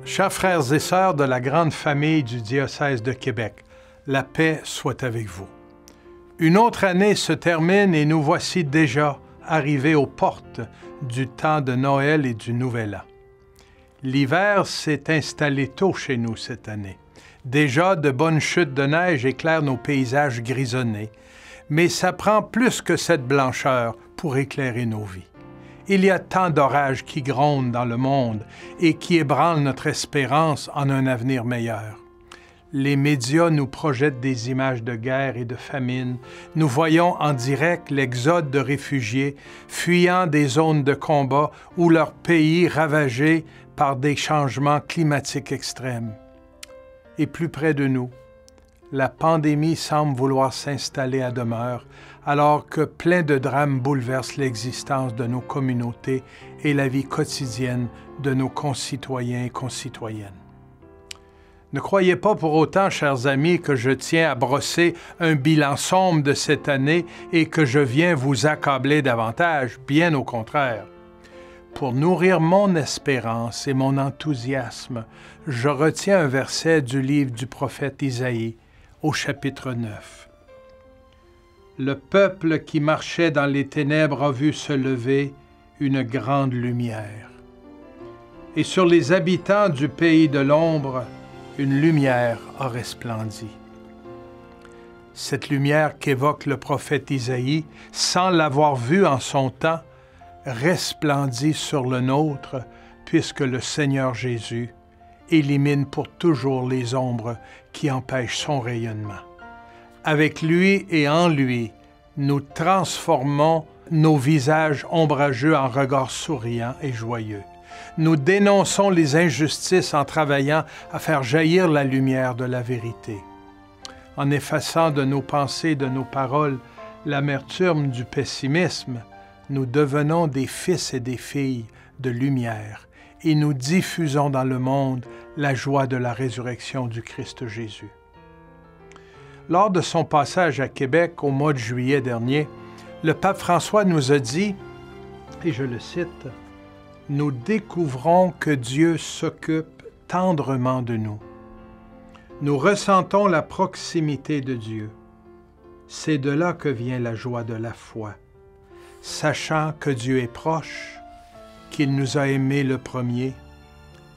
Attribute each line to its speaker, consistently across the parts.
Speaker 1: Chers frères et sœurs de la grande famille du diocèse de Québec, la paix soit avec vous. Une autre année se termine et nous voici déjà arrivés aux portes du temps de Noël et du Nouvel An. L'hiver s'est installé tôt chez nous cette année. Déjà, de bonnes chutes de neige éclairent nos paysages grisonnés, mais ça prend plus que cette blancheur pour éclairer nos vies. Il y a tant d'orages qui grondent dans le monde et qui ébranlent notre espérance en un avenir meilleur. Les médias nous projettent des images de guerre et de famine. Nous voyons en direct l'exode de réfugiés fuyant des zones de combat ou leur pays ravagé par des changements climatiques extrêmes. Et plus près de nous, la pandémie semble vouloir s'installer à demeure, alors que plein de drames bouleversent l'existence de nos communautés et la vie quotidienne de nos concitoyens et concitoyennes. Ne croyez pas pour autant, chers amis, que je tiens à brosser un bilan sombre de cette année et que je viens vous accabler davantage, bien au contraire. Pour nourrir mon espérance et mon enthousiasme, je retiens un verset du livre du prophète Isaïe, au chapitre 9. Le peuple qui marchait dans les ténèbres a vu se lever une grande lumière. Et sur les habitants du pays de l'ombre, une lumière a resplendi. Cette lumière qu'évoque le prophète Isaïe, sans l'avoir vue en son temps, resplendit sur le nôtre, puisque le Seigneur Jésus élimine pour toujours les ombres qui empêchent son rayonnement. Avec lui et en lui, nous transformons nos visages ombrageux en regards souriants et joyeux. Nous dénonçons les injustices en travaillant à faire jaillir la lumière de la vérité. En effaçant de nos pensées et de nos paroles l'amertume du pessimisme, nous devenons des fils et des filles de lumière et nous diffusons dans le monde la joie de la résurrection du Christ Jésus. Lors de son passage à Québec au mois de juillet dernier, le pape François nous a dit, et je le cite, « Nous découvrons que Dieu s'occupe tendrement de nous. Nous ressentons la proximité de Dieu. C'est de là que vient la joie de la foi, sachant que Dieu est proche, qu'il nous a aimés le premier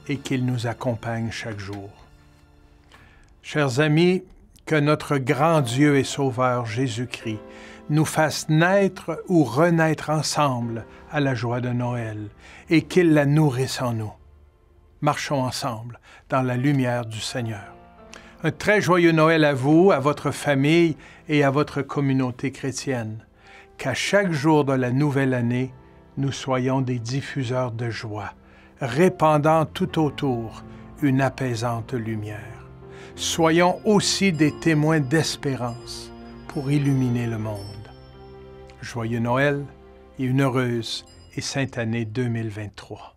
Speaker 1: et qu'il nous accompagne chaque jour. » Chers amis, que notre grand Dieu et Sauveur Jésus-Christ nous fasse naître ou renaître ensemble à la joie de Noël et qu'il la nourrisse en nous. Marchons ensemble dans la lumière du Seigneur. Un très joyeux Noël à vous, à votre famille et à votre communauté chrétienne. Qu'à chaque jour de la nouvelle année, nous soyons des diffuseurs de joie, répandant tout autour une apaisante lumière. Soyons aussi des témoins d'espérance pour illuminer le monde. Joyeux Noël et une heureuse et sainte année 2023.